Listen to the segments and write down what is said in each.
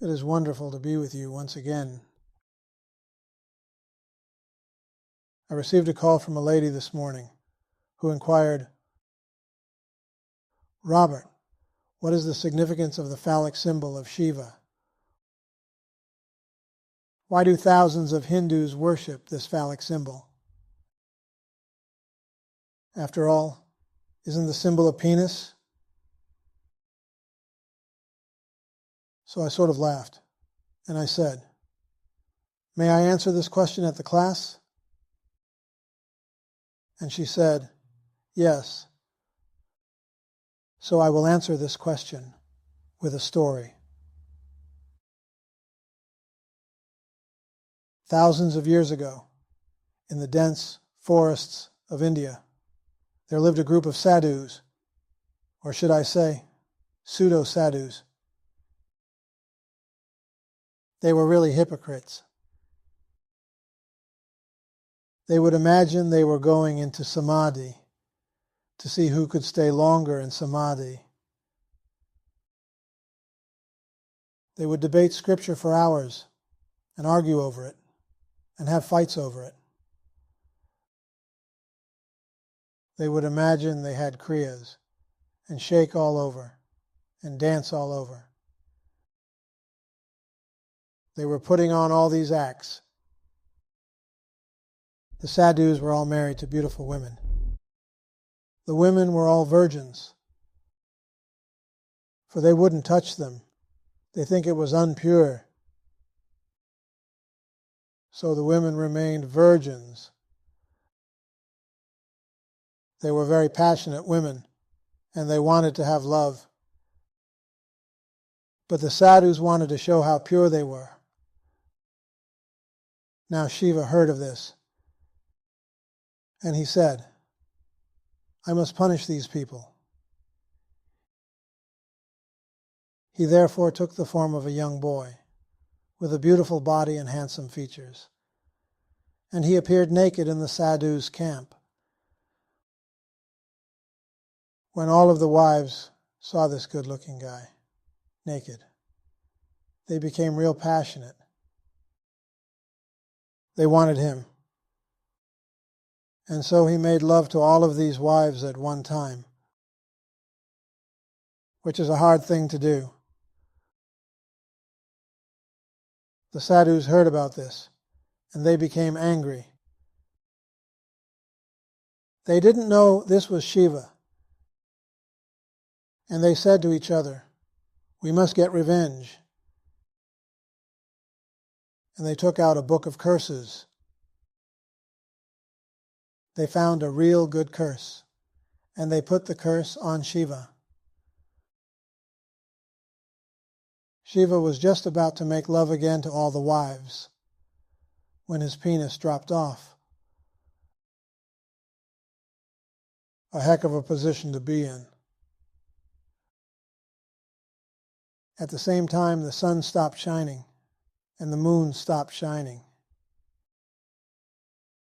It is wonderful to be with you once again. I received a call from a lady this morning who inquired, "Robert, what is the significance of the phallic symbol of Shiva? Why do thousands of Hindus worship this phallic symbol? After all, isn't the symbol a penis?" So I sort of laughed, and I said, "May I answer this question at the class?" And she said, "Yes." So I will answer this question with a story. Thousands of years ago, in the dense forests of India, there lived a group of sadhus, or should I say, pseudo-sadhus. They were really hypocrites. They would imagine they were going into samadhi to see who could stay longer in samadhi. They would debate scripture for hours and argue over it and have fights over it. They would imagine they had kriyas and shake all over and dance all over. They were putting on all these acts. The sadhus were all married to beautiful women. The women were all virgins, for they wouldn't touch them. They think it was impure. So the women remained virgins. They were very passionate women, and they wanted to have love. But the sadhus wanted to show how pure they were. Now Shiva heard of this, and he said, "I must punish these people." He therefore took the form of a young boy, with a beautiful body and handsome features, and he appeared naked in the sadhus' camp. When all of the wives saw this good-looking guy, naked, they became real passionate. They wanted him. And so he made love to all of these wives at one time, which is a hard thing to do. The sadhus heard about this, and they became angry. They didn't know this was Shiva, and they said to each other, "We must get revenge." And they took out a book of curses. They found a real good curse, and they put the curse on Shiva. Shiva was just about to make love again to all the wives when his penis dropped off. A heck of a position to be in. At the same time, the sun stopped shining and the moon stopped shining.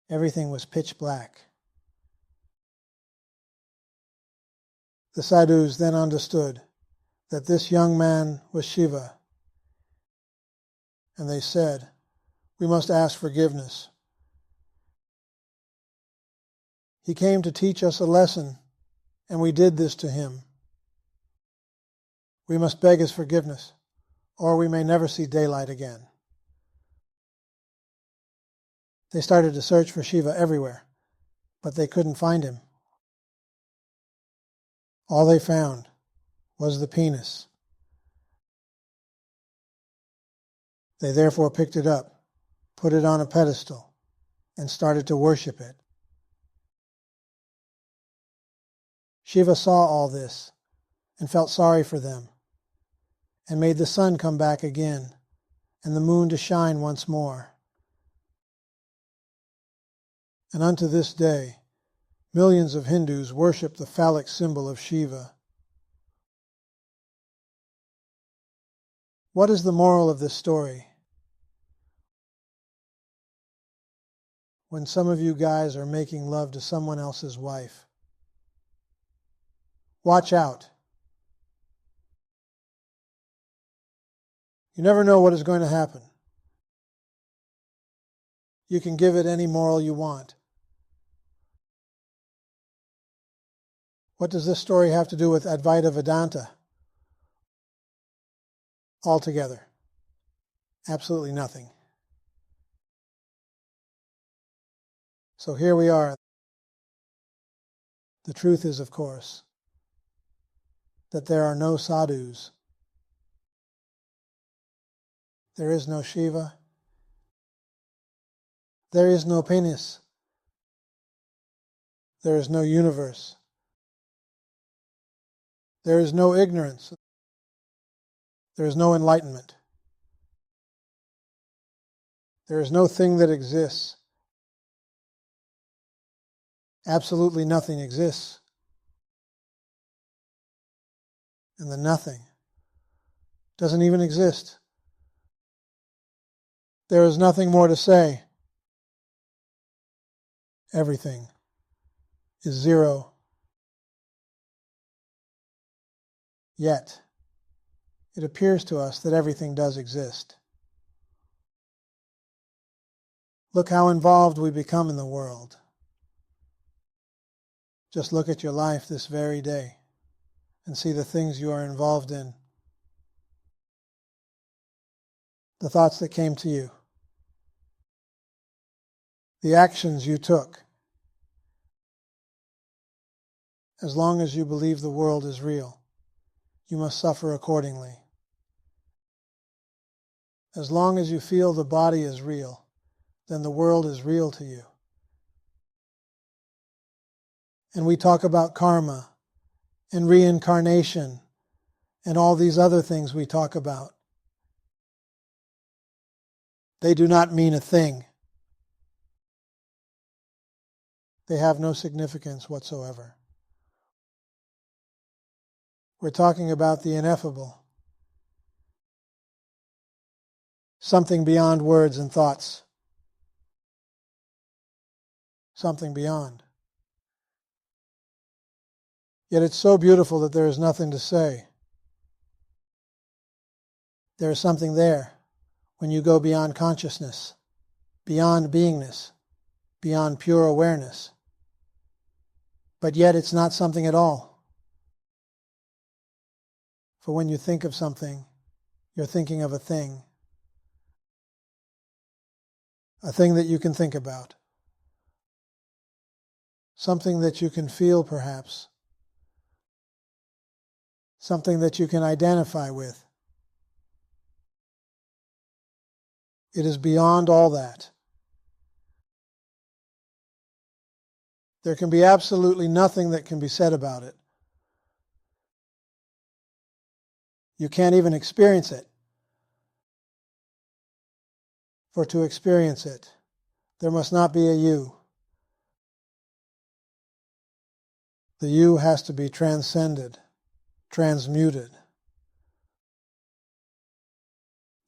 Everything was pitch black. The sadhus then understood that this young man was Shiva, and they said, "We must ask forgiveness. He came to teach us a lesson, and we did this to him. We must beg his forgiveness, or we may never see daylight again." They started to search for Shiva everywhere, but they couldn't find him. All they found was the penis. They therefore picked it up, put it on a pedestal, and started to worship it. Shiva saw all this and felt sorry for them, and made the sun come back again and the moon to shine once more. And unto this day, millions of Hindus worship the phallic symbol of Shiva. What is the moral of this story? When some of you guys are making love to someone else's wife, watch out. You never know what is going to happen. You can give it any moral you want. What does this story have to do with Advaita Vedanta? Altogether, absolutely nothing. So here we are. The truth is, of course, that there are no sadhus. There is no Shiva. There is no penis. There is no universe. There is no ignorance. There is no enlightenment. There is no thing that exists. Absolutely nothing exists. And the nothing doesn't even exist. There is nothing more to say. Everything is zero. Yet, it appears to us that everything does exist. Look how involved we become in the world. Just look at your life this very day and see the things you are involved in. The thoughts that came to you. The actions you took. As long as you believe the world is real, you must suffer accordingly. As long as you feel the body is real, then the world is real to you. And we talk about karma and reincarnation and all these other things we talk about. They do not mean a thing. They have no significance whatsoever. We're talking about the ineffable. Something beyond words and thoughts. Something beyond. Yet it's so beautiful that there is nothing to say. There is something there when you go beyond consciousness, beyond beingness, beyond pure awareness. But yet it's not something at all. For when you think of something, you're thinking of a thing that you can think about, something that you can feel perhaps, something that you can identify with. It is beyond all that. There can be absolutely nothing that can be said about it. You can't even experience it. For to experience it, there must not be a you. The you has to be transcended, transmuted.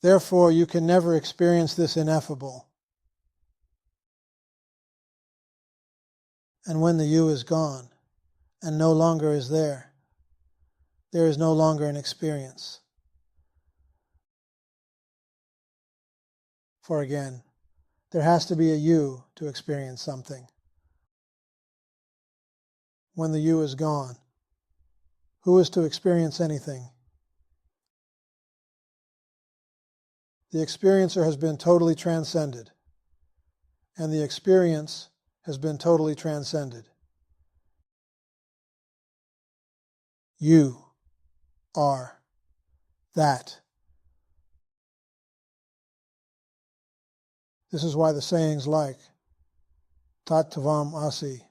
Therefore, you can never experience this ineffable. And when the you is gone and no longer is there, there is no longer an experience. For again, there has to be a you to experience something. When the you is gone, who is to experience anything? The experiencer has been totally transcended, and the experience has been totally transcended. You are that. This is why the sayings like, Tat Tavam Asi,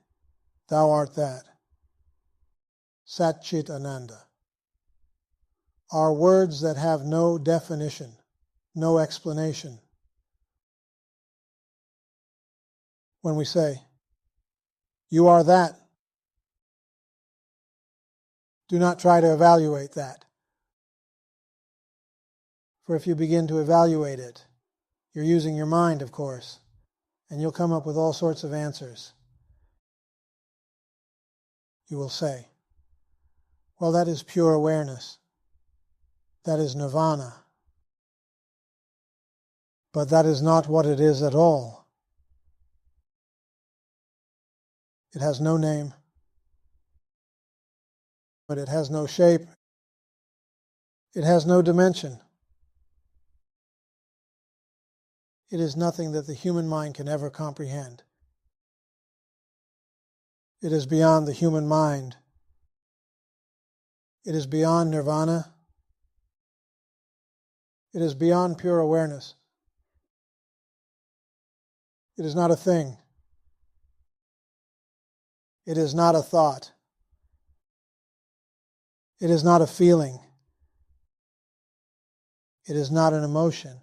thou art that, Sat Chit Ananda, are words that have no definition, no explanation. When we say, you are that, do not try to evaluate that. For if you begin to evaluate it, you're using your mind, of course, and you'll come up with all sorts of answers. You will say, well, that is pure awareness. That is nirvana. But that is not what it is at all. It has no name, but it has no shape. It has no dimension. It is nothing that the human mind can ever comprehend. It is beyond the human mind. It is beyond nirvana. It is beyond pure awareness. It is not a thing. It is not a thought. It is not a feeling. It is not an emotion.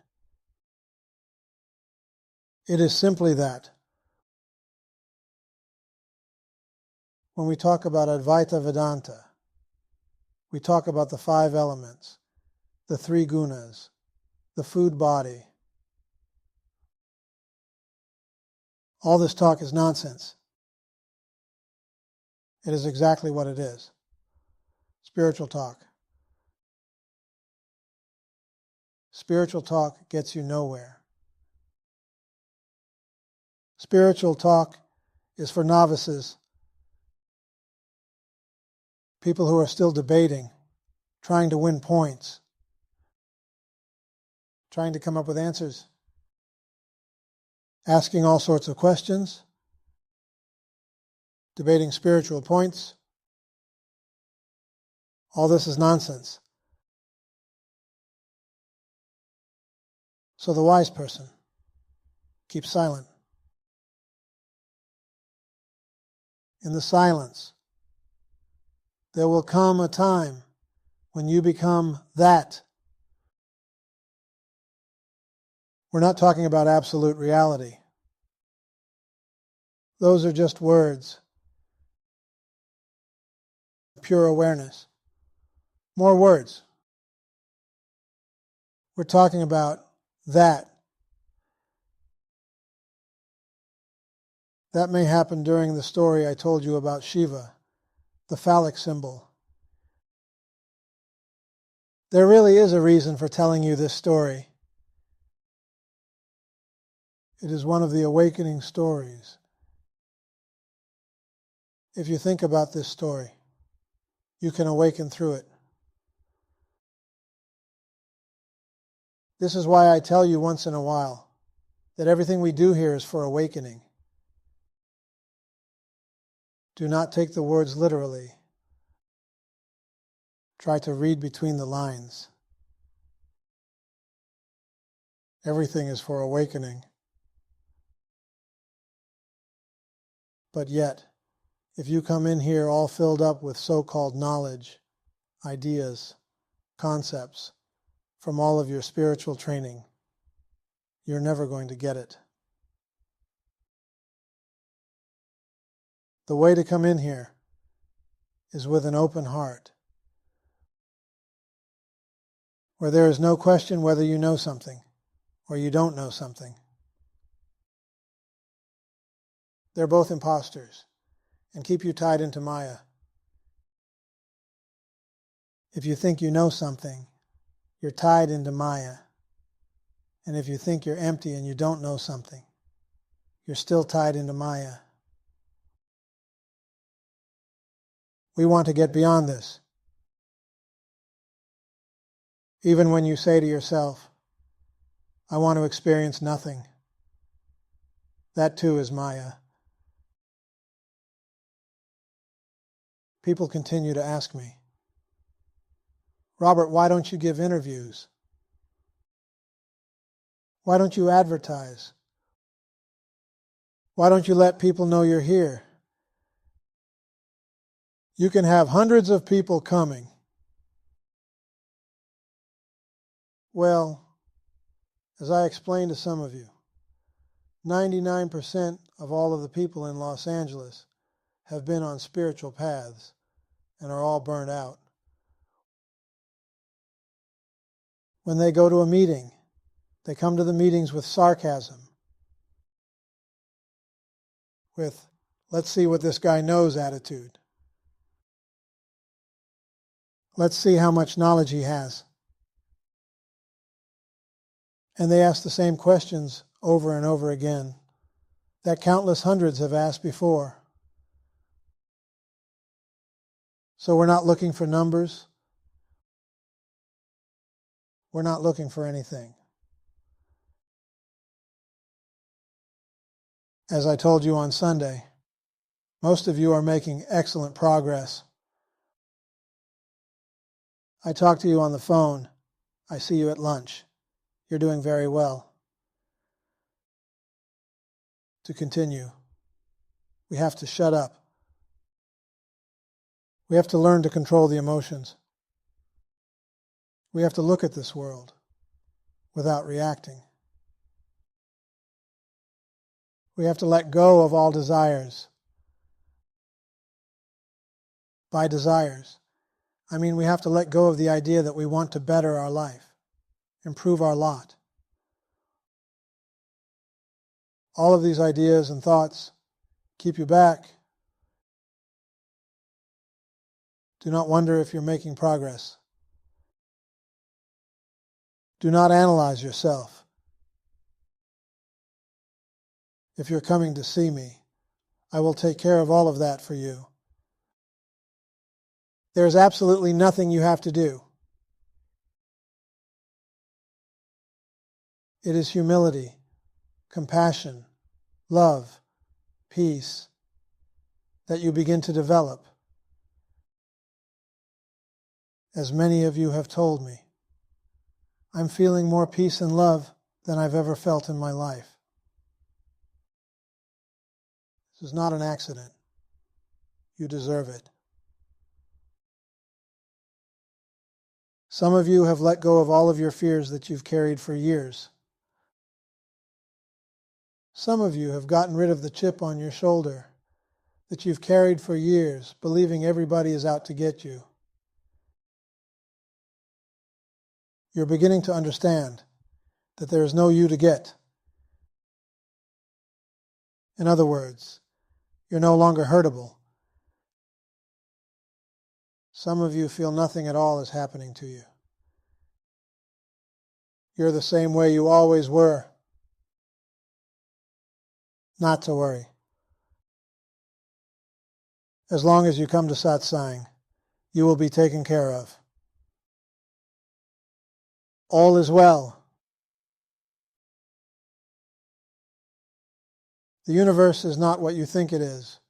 It is simply that. When we talk about Advaita Vedanta, we talk about the 5 elements, the 3 gunas, the food body. All this talk is nonsense. It is exactly what it is. Spiritual talk. Spiritual talk gets you nowhere. Spiritual talk is for novices, people who are still debating, trying to win points, trying to come up with answers, asking all sorts of questions, debating spiritual points. All this is nonsense. So the wise person keeps silent. In the silence, there will come a time when you become that. We're not talking about absolute reality. Those are just words. Pure awareness. More words. We're talking about that. That may happen during the story I told you about Shiva, the phallic symbol. There really is a reason for telling you this story. It is one of the awakening stories. If you think about this story, you can awaken through it. This is why I tell you once in a while that everything we do here is for awakening. Do not take the words literally. Try to read between the lines. Everything is for awakening. But yet, if you come in here all filled up with so-called knowledge, ideas, concepts from all of your spiritual training, you're never going to get it. The way to come in here is with an open heart, where there is no question whether you know something or you don't know something. They're both imposters and keep you tied into Maya. If you think you know something, you're tied into Maya. And if you think you're empty and you don't know something, you're still tied into Maya. We want to get beyond this. Even when you say to yourself, I want to experience nothing, that too is Maya. People continue to ask me, Robert, why don't you give interviews? Why don't you advertise? Why don't you let people know you're here? You can have hundreds of people coming. Well, as I explained to some of you, 99% of all of the people in Los Angeles have been on spiritual paths and are all burned out. When they go to a meeting, they come to the meetings with sarcasm, with, let's see what this guy knows attitude. Let's see how much knowledge he has. And they ask the same questions over and over again that countless hundreds have asked before. So we're not looking for numbers. We're not looking for anything. As I told you on Sunday, most of you are making excellent progress. I talk to you on the phone. I see you at lunch. You're doing very well. To continue, we have to shut up. We have to learn to control the emotions. We have to look at this world without reacting. We have to let go of all desires. By desires, I mean we have to let go of the idea that we want to better our life, improve our lot. All of these ideas and thoughts keep you back. Do not wonder if you're making progress. Do not analyze yourself. If you're coming to see me, I will take care of all of that for you. There is absolutely nothing you have to do. It is humility, compassion, love, peace that you begin to develop. As many of you have told me, I'm feeling more peace and love than I've ever felt in my life. This is not an accident. You deserve it. Some of you have let go of all of your fears that you've carried for years. Some of you have gotten rid of the chip on your shoulder that you've carried for years, believing everybody is out to get you. You're beginning to understand that there is no you to get. In other words, you're no longer hurtable. Some of you feel nothing at all is happening to you. You're the same way you always were. Not to worry. As long as you come to satsang, you will be taken care of. All is well. The universe is not what you think it is.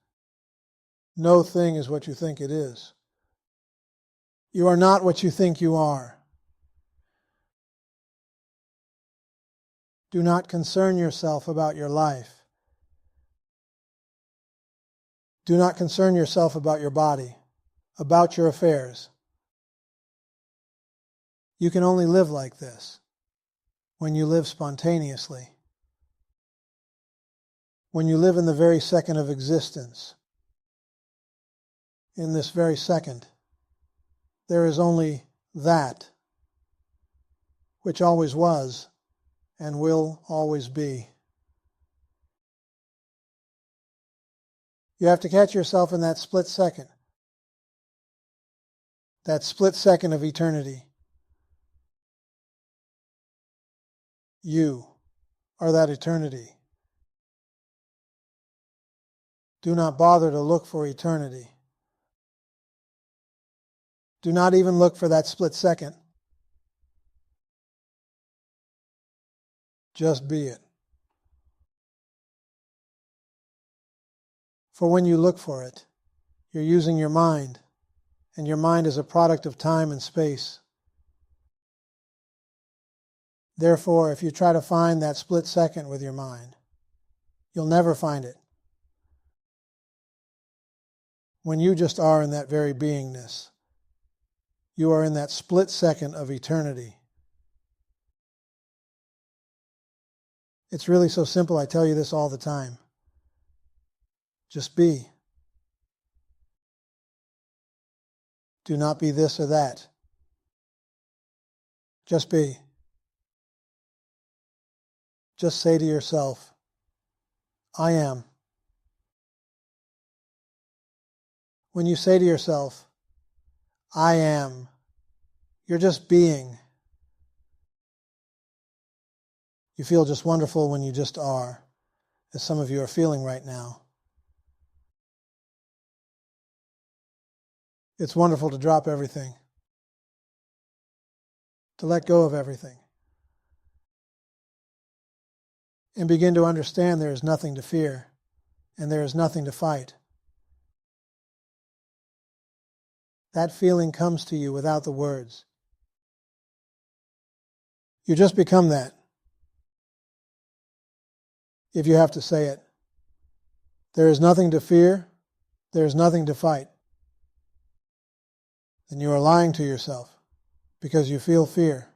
No thing is what you think it is. You are not what you think you are. Do not concern yourself about your life. Do not concern yourself about your body, about your affairs. You can only live like this when you live spontaneously, when you live in the very second of existence. In this very second, there is only that which always was and will always be. You have to catch yourself in that split second of eternity. You are that eternity. Do not bother to look for eternity. Do not even look for that split second. Just be it. For when you look for it, you're using your mind, and your mind is a product of time and space. Therefore, if you try to find that split second with your mind, you'll never find it. When you just are in that very beingness, you are in that split second of eternity. It's really so simple. I tell you this all the time. Just be. Do not be this or that. Just be. Just say to yourself, I am. When you say to yourself, I am, you're just being. You feel just wonderful when you just are, as some of you are feeling right now. It's wonderful to drop everything, to let go of everything, and begin to understand there is nothing to fear and there is nothing to fight. That feeling comes to you without the words. You just become that. If you have to say it, there is nothing to fear, there is nothing to fight. Then you are lying to yourself because you feel fear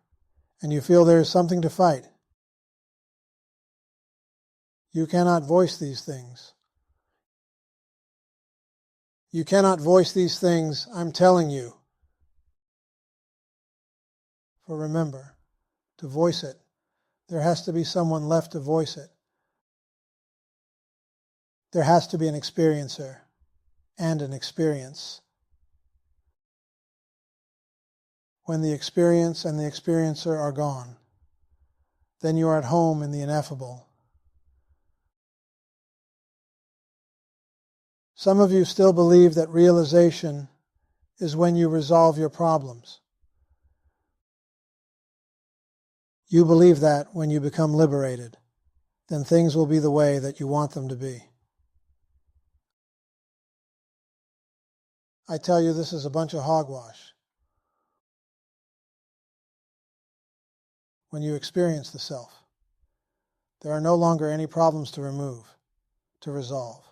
and you feel there is something to fight. You cannot voice these things. You cannot voice these things, I'm telling you. For remember, to voice it, there has to be someone left to voice it. There has to be an experiencer and an experience. When the experience and the experiencer are gone, then you are at home in the ineffable. Some of you still believe that realization is when you resolve your problems. You believe that when you become liberated, then things will be the way that you want them to be. I tell you, this is a bunch of hogwash. When you experience the self, there are no longer any problems to remove, to resolve.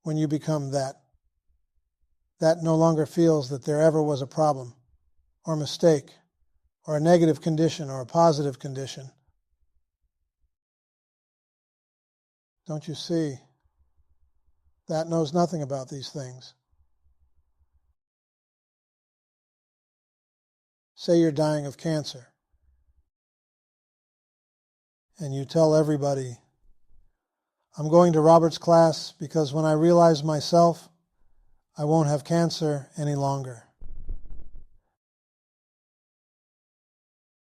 When you become that no longer feels that there ever was a problem, or mistake, or a negative condition, or a positive condition. Don't you see? That knows nothing about these things. Say you're dying of cancer, and you tell everybody, I'm going to Robert's class because when I realize myself, I won't have cancer any longer.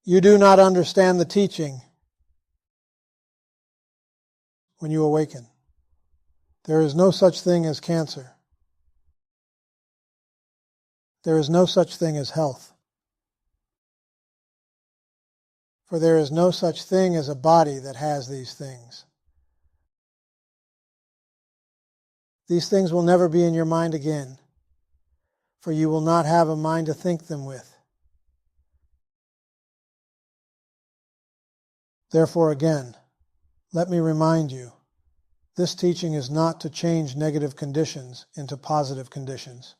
You do not understand the teaching when you awaken. There is no such thing as cancer. There is no such thing as health. For there is no such thing as a body that has these things. These things will never be in your mind again, for you will not have a mind to think them with. Therefore, again, let me remind you, this teaching is not to change negative conditions into positive conditions.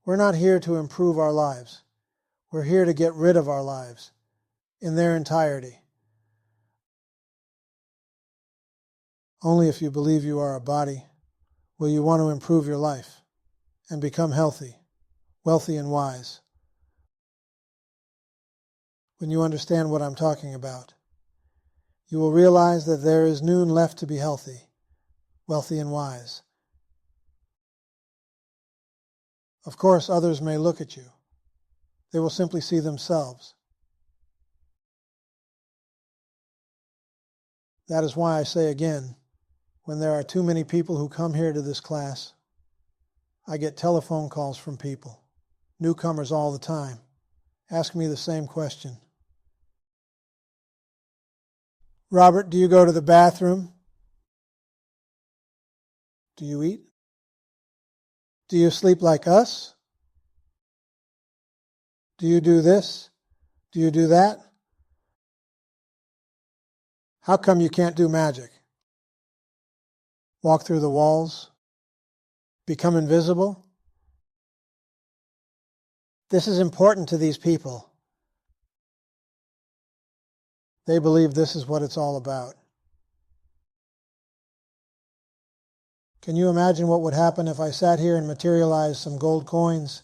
We're not here to improve our lives. We're here to get rid of our lives in their entirety. Only if you believe you are a body will you want to improve your life and become healthy, wealthy, and wise. When you understand what I'm talking about, you will realize that there is noon left to be healthy, wealthy, and wise. Of course, others may look at you. They will simply see themselves. That is why I say again, when there are too many people who come here to this class, I get telephone calls from people, newcomers all the time, ask me the same question. Robert, do you go to the bathroom? Do you eat? Do you sleep like us? Do you do this? Do you do that? How come you can't do magic? Walk through the walls? Become invisible? This is important to these people. They believe this is what it's all about. Can you imagine what would happen if I sat here and materialized some gold coins?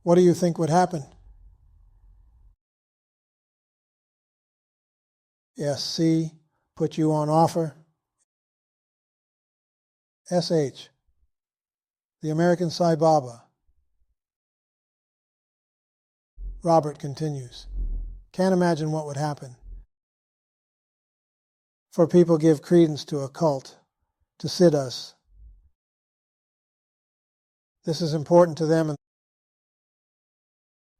What do you think would happen? Yes, C, put you on offer. SH, the American Sai Baba, Robert continues. Can't imagine what would happen. For people give credence to a cult, to siddhas. This is important to them, and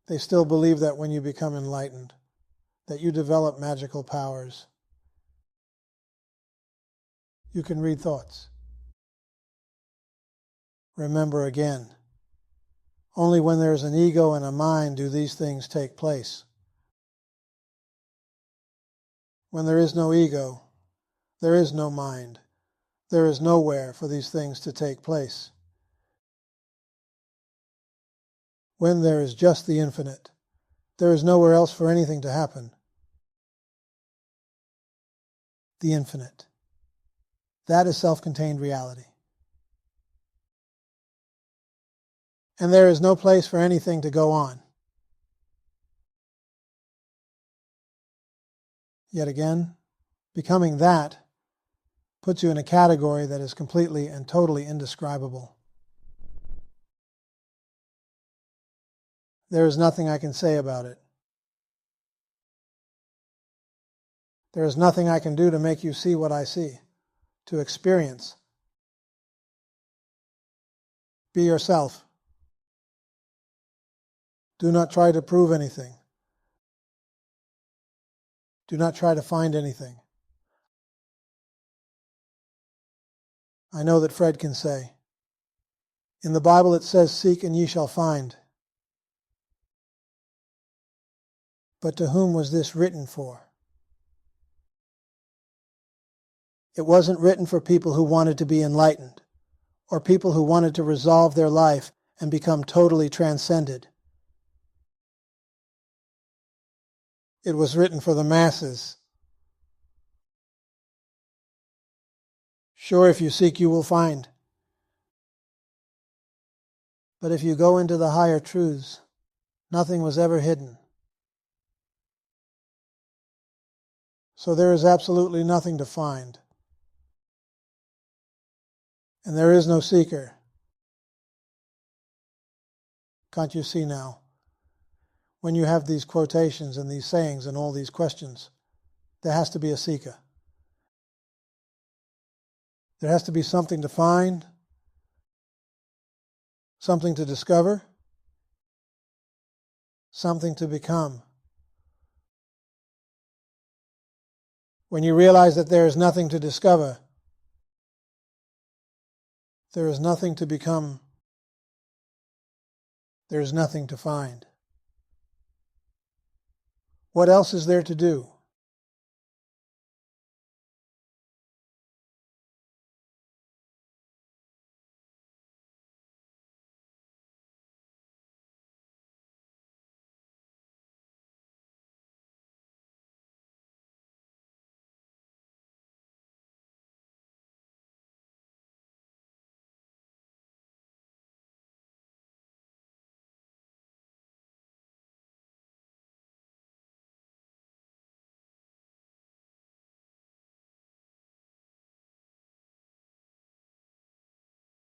they still believe that when you become enlightened, that you develop magical powers. You can read thoughts. Remember again, only when there is an ego and a mind do these things take place. When there is no ego, there is no mind. There is nowhere for these things to take place. When there is just the infinite, there is nowhere else for anything to happen. The infinite. That is self-contained reality. And there is no place for anything to go on. Yet again, becoming that puts you in a category that is completely and totally indescribable. There is nothing I can say about it. There is nothing I can do to make you see what I see, to experience. Be yourself. Do not try to prove anything. Do not try to find anything. I know that Fred can say, in the Bible it says, "Seek and ye shall find." But to whom was this written for? It wasn't written for people who wanted to be enlightened, or people who wanted to resolve their life and become totally transcended. It was written for the masses. Sure, if you seek, you will find. But if you go into the higher truths, nothing was ever hidden. So there is absolutely nothing to find. And there is no seeker. Can't you see now? When you have these quotations and these sayings and all these questions, there has to be a seeker. There has to be something to find, something to discover, something to become. When you realize that there is nothing to discover, there is nothing to become, there is nothing to find. What else is there to do?